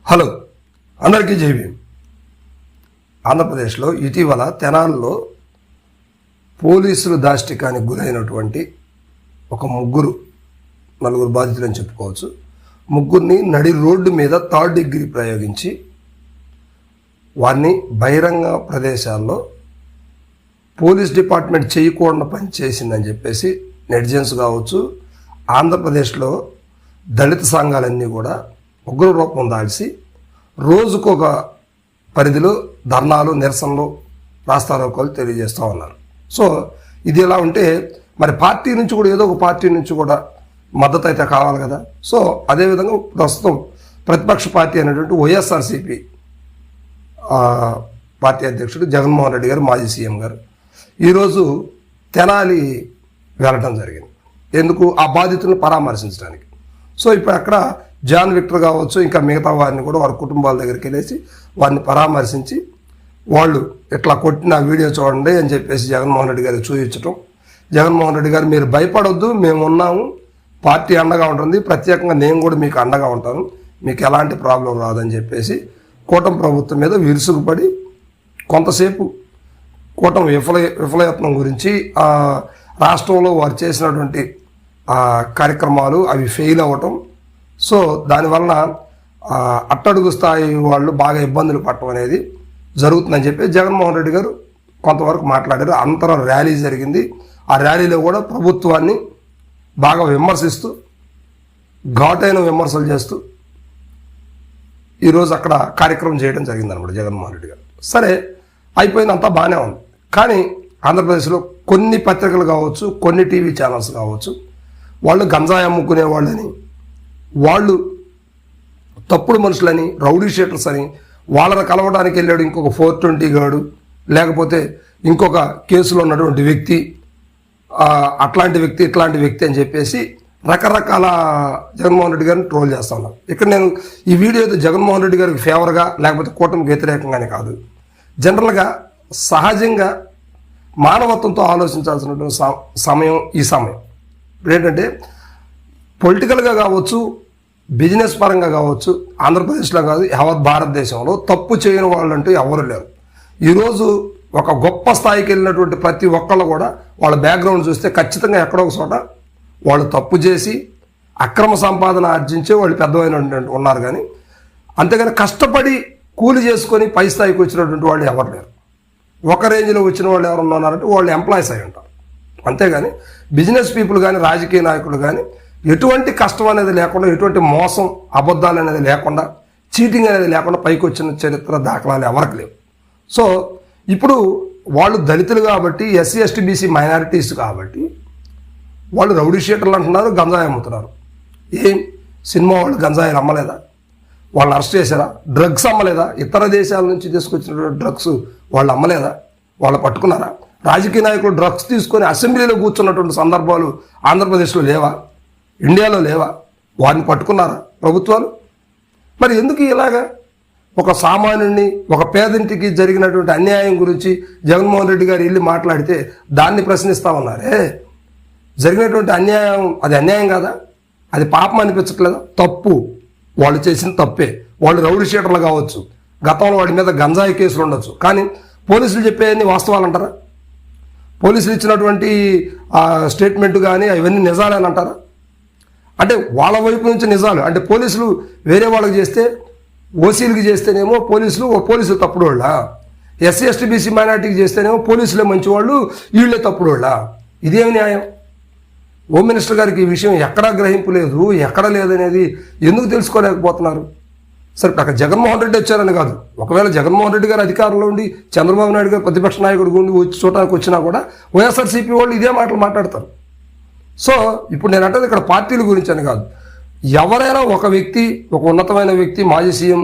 Hello, అందరికీ జై భీమ్. ఆంధ్రప్రదేశ్లో ఇటీవల తెనాలిలో పోలీసులు దాష్టికానికి గురైనటువంటి ఒక నలుగురు బాధితులని చెప్పుకోవచ్చు. ముగ్గురిని నడి రోడ్డు మీద థర్డ్ డిగ్రీ ప్రయోగించి వారిని బహిరంగ ప్రదేశాల్లో పోలీస్ డిపార్ట్మెంట్ చేయకూడని పని చేసిందని చెప్పేసి నెటిజన్స్ కావచ్చు, ఆంధ్రప్రదేశ్లో దళిత సంఘాలన్నీ కూడా ఉగ్ర రూపం దాల్చి రోజుకొక పరిధిలో ధర్నాలు, నిరసనలు, రాస్తారోకోలు తెలియజేస్తూ ఉన్నారు. సో ఇది ఎలా ఉంటే మరి పార్టీ నుంచి కూడా ఏదో ఒక పార్టీ నుంచి కూడా మద్దతు అయితే కావాలి కదా. సో అదేవిధంగా ప్రస్తుతం ప్రతిపక్ష పార్టీ అనేటువంటి వైఎస్ఆర్సీపీ పార్టీ అధ్యక్షుడు జగన్మోహన్ రెడ్డి గారు, మాజీ సీఎం గారు ఈరోజు తెనాలి వెళ్ళడం జరిగింది. ఎందుకు? ఆ బాధితులను పరామర్శించడానికి. సో ఇప్పుడు అక్కడ జాన్ విక్టర్ కావచ్చు, ఇంకా మిగతా వారిని కూడా వారి కుటుంబాల దగ్గరికి వెళ్ళేసి వారిని పరామర్శించి వాళ్ళు ఇట్లా కొట్టిన వీడియో చూడండి అని చెప్పేసి జగన్మోహన్ రెడ్డి గారికి చూపించడం. జగన్మోహన్ రెడ్డి గారు మీరు భయపడొద్దు, మేము ఉన్నాము, పార్టీ అండగా ఉంటుంది, ప్రత్యేకంగా నేను కూడా మీకు అండగా ఉంటాను, మీకు ఎలాంటి ప్రాబ్లం రాదని చెప్పేసి కూటమి ప్రభుత్వం మీద విరుసుకుపడి కొంతసేపు కూటమి విఫలయత్నం గురించి రాష్ట్రంలో వారు చేసినటువంటి కార్యక్రమాలు అవి ఫెయిల్ అవ్వటం, సో దానివల్ల అట్టడుగు స్థాయి వాళ్ళు బాగా ఇబ్బందులు పడటం అనేది జరుగుతుందని చెప్పి జగన్మోహన్ రెడ్డి గారు కొంతవరకు మాట్లాడారు. అంతరం ర్యాలీ జరిగింది. ఆ ర్యాలీలో కూడా ప్రభుత్వాన్ని బాగా విమర్శిస్తూ, ఘాటైన విమర్శలు చేస్తూ ఈరోజు అక్కడ కార్యక్రమం చేయడం జరిగిందనమాట జగన్మోహన్ రెడ్డి గారు. సరే, అయిపోయిందంతా బాగానే ఉంది. కానీ ఆంధ్రప్రదేశ్లో కొన్ని పత్రికలు కావచ్చు, కొన్ని టీవీ ఛానల్స్ కావచ్చు, వాళ్ళు గంజాయి అమ్ముకునే వాళ్ళని, వాళ్ళు తప్పుడు మనుషులని, రౌడీ షీటర్స్ అని, వాళ్ళని కలవడానికి వెళ్ళాడు ఇంకొక 420 గాడు, లేకపోతే ఇంకొక కేసులో ఉన్నటువంటి వ్యక్తి, అట్లాంటి వ్యక్తి, ఇట్లాంటి వ్యక్తి అని చెప్పేసి రకరకాల జగన్మోహన్ రెడ్డి గారిని ట్రోల్ చేస్తా ఉన్నారు. ఇక్కడ నేను ఈ వీడియో అయితే జగన్మోహన్ రెడ్డి గారికి ఫేవర్గా లేకపోతే కూటమికి వ్యతిరేకంగానే కాదు, జనరల్గా సహజంగా మానవత్వంతో ఆలోచించాల్సినటువంటి సమయం ఈ సమయం. ఇప్పుడు ఏంటంటే పొలిటికల్గా కావచ్చు, బిజినెస్ పరంగా కావచ్చు, ఆంధ్రప్రదేశ్లో కాదు యావత్ భారతదేశంలో తప్పు చేయని వాళ్ళు అంటూ ఎవరు లేరు. ఈరోజు ఒక గొప్ప స్థాయికి వెళ్ళినటువంటి ప్రతి ఒక్కళ్ళు కూడా వాళ్ళ బ్యాక్గ్రౌండ్ చూస్తే ఖచ్చితంగా ఎక్కడో ఒక చోట వాళ్ళు తప్పు చేసి అక్రమ సంపాదన ఆర్జించే వాళ్ళు పెద్దవైన ఉన్నారు. కానీ అంతేగాని కష్టపడి కూలి చేసుకొని పై స్థాయికి వచ్చినటువంటి వాళ్ళు ఎవరు లేరు. ఒక రేంజ్లో వచ్చిన వాళ్ళు ఎవరు ఉన్నారంటే వాళ్ళు ఎంప్లాయీస్ అయి ఉంటారు. అంతేగాని బిజినెస్ పీపుల్ కానీ, రాజకీయ నాయకులు కానీ ఎటువంటి కష్టం అనేది లేకుండా, ఎటువంటి మోసం, అబద్ధాలు అనేది లేకుండా, చీటింగ్ అనేది లేకుండా పైకి వచ్చిన చరిత్ర దాఖలాలు ఎవరికి లేవు. సో ఇప్పుడు వాళ్ళు దళితులు కాబట్టి, ఎస్సీ ఎస్టీ బీసీ మైనారిటీస్ కాబట్టి వాళ్ళు రౌడీ షీటర్లు అంటున్నారు, గంజాయి అమ్ముతున్నారు. ఏం సినిమా వాళ్ళు గంజాయిలు అమ్మలేదా? వాళ్ళని అరెస్ట్ చేశారా? డ్రగ్స్ అమ్మలేదా? ఇతర దేశాల నుంచి తీసుకొచ్చినటువంటి డ్రగ్స్ వాళ్ళు అమ్మలేదా? వాళ్ళు పట్టుకున్నారా? రాజకీయ నాయకులు డ్రగ్స్ తీసుకొని అసెంబ్లీలో కూర్చున్నటువంటి సందర్భాలు ఆంధ్రప్రదేశ్లో లేవా? ఇండియాలో లేవా? వారిని పట్టుకున్నారా ప్రభుత్వాలు? మరి ఎందుకు ఇలాగా ఒక సామాన్యుడిని, ఒక పేదింటికి జరిగినటువంటి అన్యాయం గురించి జగన్మోహన్ రెడ్డి గారు వెళ్ళి మాట్లాడితే దాన్ని ప్రశ్నిస్తా ఉన్నారే? జరిగినటువంటి అన్యాయం అది అన్యాయం కాదా? అది పాపం అనిపించట్లేదా? తప్పు, వాళ్ళు చేసిన తప్పే. వాళ్ళు రౌడీ షీటర్లు కావచ్చు, గతంలో వాడి మీద గంజాయి కేసులు ఉండొచ్చు, కానీ పోలీసులు చెప్పేవన్నీ వాస్తవాలు అంటారా? పోలీసులు ఇచ్చినటువంటి స్టేట్మెంట్ కానీ అవన్నీ నిజాలని అంటారా? అంటే వాళ్ళ వైపు నుంచి నిజాలు అంటే పోలీసులు వేరే వాళ్ళకి చేస్తే, ఓసీలకి చేస్తేనేమో పోలీసులు తప్పుడు వాళ్ళ, ఎస్సీ ఎస్టీ బీసీ మైనార్టీకి చేస్తేనేమో పోలీసులే మంచివాళ్ళు, వీళ్ళే తప్పుడు వాళ్ళ. ఇదేమి న్యాయం? హోమ్ మినిస్టర్ గారికి ఈ విషయం ఎక్కడా గ్రహింపు లేదు, ఎక్కడ లేదనేది ఎందుకు తెలుసుకోలేకపోతున్నారు? సరే, అక్కడ జగన్మోహన్ రెడ్డి వచ్చారని కాదు, ఒకవేళ జగన్మోహన్ రెడ్డి గారు అధికారంలో ఉండి చంద్రబాబు నాయుడు గారు ప్రతిపక్ష నాయకుడు ఉండి వచ్చి చూడడానికి వచ్చినా కూడా వైఎస్ఆర్సీపీ వాళ్ళు ఇదే మాటలు మాట్లాడతారు. సో ఇప్పుడు నేను అంటే ఇక్కడ పార్టీల గురించి అని కాదు, ఎవరైనా ఒక వ్యక్తి, ఒక ఉన్నతమైన వ్యక్తి, మాజీ సీఎం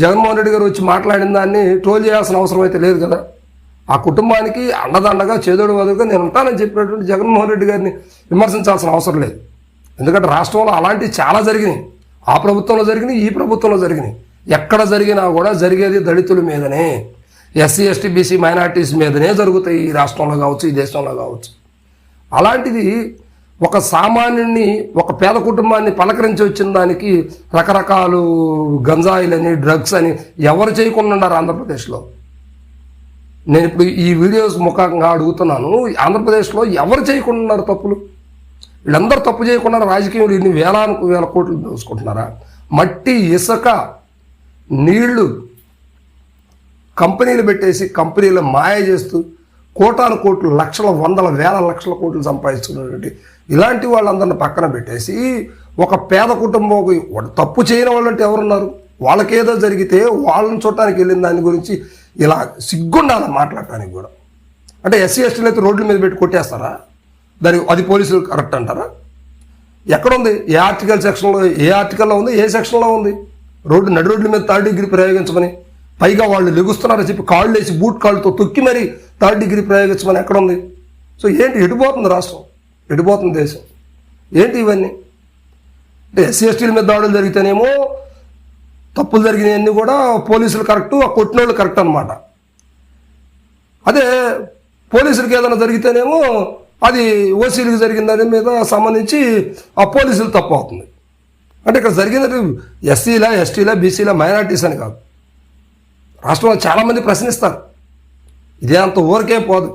జగన్మోహన్ రెడ్డి గారు వచ్చి మాట్లాడిన దాన్ని ట్రోల్ చేయాల్సిన అవసరం అయితే లేదు కదా. ఆ కుటుంబానికి అండదండగా, చేదోడు వదులుగా నేను ఉంటానని చెప్పినటువంటి జగన్మోహన్ రెడ్డి గారిని విమర్శించాల్సిన అవసరం లేదు. ఎందుకంటే రాష్ట్రంలో అలాంటివి చాలా జరిగినాయి. ఆ ప్రభుత్వంలో జరిగినాయి, ఈ ప్రభుత్వంలో జరిగినాయి. ఎక్కడ జరిగినా కూడా జరిగేది దళితుల మీదనే, ఎస్సీ ఎస్టీ బీసీ మైనార్టీస్ మీదనే జరుగుతాయి. ఈ రాష్ట్రంలో కావచ్చు, ఈ దేశంలో కావచ్చు. అలాంటిది ఒక సామాన్యుడిని, ఒక పేద కుటుంబాన్ని పలకరించి వచ్చిన దానికి రకరకాలు గంజాయిలని, డ్రగ్స్ అని ఎవరు చేయకుండా ఉన్నారు ఆంధ్రప్రదేశ్లో? నేను ఇప్పుడు ఈ వీడియోస్ ముఖంగా అడుగుతున్నాను, ఆంధ్రప్రదేశ్లో ఎవరు చేయకుండా ఉన్నారు తప్పులు? వీళ్ళందరూ తప్పు చేయకుండా రాజకీయంలో ఇన్ని వేల కోట్లు దోసుకుంటున్నారా? మట్టి, ఇసుక, నీళ్లు కంపెనీలు పెట్టేసి కంపెనీలు మాయ చేస్తూ కోటాను కోట్లు, లక్షల, వందల, వేల లక్షల కోట్లు సంపాదిస్తున్నటువంటి ఇలాంటి వాళ్ళందరిని పక్కన పెట్టేసి ఒక పేద కుటుంబం తప్పు చేయని వాళ్ళంటే ఎవరున్నారు? వాళ్ళకేదో జరిగితే వాళ్ళని చూడటానికి వెళ్ళిన దాని గురించి ఇలా సిగ్గుండాలి మాట్లాడటానికి కూడా. అంటే ఎస్సీ ఎస్టీలు అయితే రోడ్ల మీద పెట్టి కొట్టేస్తారా? అది పోలీసులు కరెక్ట్ అంటారా? ఎక్కడుంది? ఏ ఆర్టికల్లో ఉంది? ఏ సెక్షన్లో ఉంది? నడి రోడ్ల మీద 3rd డిగ్రీ ప్రయోగించమని, పైగా వాళ్ళు లెగుస్తున్నారని చెప్పి కాళ్ళు వేసి బూట్ కాళ్ళతో తొక్కి మరీ 3rd డిగ్రీ ప్రయోగించమని ఎక్కడుంది? సో ఏంటి? ఎడిపోతుంది రాష్ట్రం, ఎడిపోతుంది దేశం. ఏంటి ఇవన్నీ? అంటే ఎస్సీ ఎస్టీల మీద దాడులు జరిగితేనేమో తప్పులు జరిగినవన్నీ కూడా పోలీసులు కరెక్టు, ఆ కొట్టినోళ్ళు కరెక్ట్ అనమాట. అదే పోలీసులకి ఏదైనా జరిగితేనేమో అది ఓసీలకు జరిగిన దాని మీద సంబంధించి ఆ పోలీసులు తప్పు అవుతుంది. అంటే ఇక్కడ జరిగినది ఎస్సీలా, ఎస్టీలా, బీసీలా, మైనారిటీస్ అని కాదు. రాష్ట్రంలో చాలామంది ప్రశ్నిస్తారు. ఇదే అంత ఊరికే పోదు.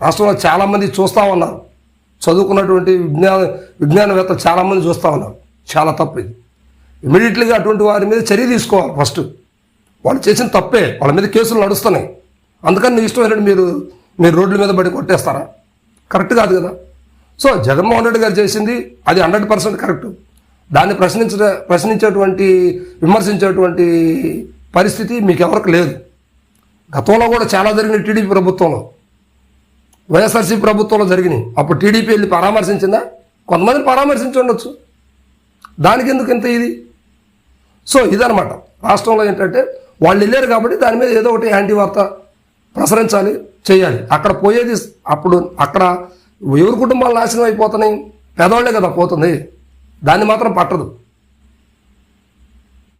రాష్ట్రంలో చాలామంది చూస్తూ ఉన్నారు, చదువుకున్నటువంటి విజ్ఞానవేత్తలు చాలామంది చూస్తూ ఉన్నారు. చాలా తప్పు ఇది. ఇమీడియట్లీగా అటువంటి వారి మీద చర్య తీసుకోవాలి. ఫస్ట్ వాళ్ళు చేసిన తప్పే, వాళ్ళ మీద కేసులు నడుస్తున్నాయి. అందుకని నీ ఇష్టం మీరు రోడ్ల మీద పడి కొట్టేస్తారా? కరెక్ట్ కాదు కదా. సో జగన్మోహన్ రెడ్డి గారు చేసింది అది 100% కరెక్ట్. దాన్ని ప్రశ్నించేటువంటి, విమర్శించేటువంటి పరిస్థితి మీకు ఎవరికి లేదు. గతంలో కూడా చాలా జరిగినాయి. టీడీపీ ప్రభుత్వంలో, వైఎస్ఆర్సీపీ ప్రభుత్వంలో జరిగినాయి. అప్పుడు టీడీపీ వెళ్ళి పరామర్శించిందా? కొంతమందిని పరామర్శించి ఉండొచ్చు. దానికి ఎందుకు ఇంత ఇది? సో ఇదనమాట రాష్ట్రంలో ఏంటంటే వాళ్ళు వెళ్ళారు కాబట్టి దాని మీద ఏదో ఒకటి యాంటీ వార్త ప్రసరించాలి, చేయాలి. అక్కడ పోయేది అప్పుడు అక్కడ ఎవరి కుటుంబాలు నాశనం అయిపోతున్నాయి? పేదవాళ్లే కదా పోతుంది. దాన్ని మాత్రం పట్టదు.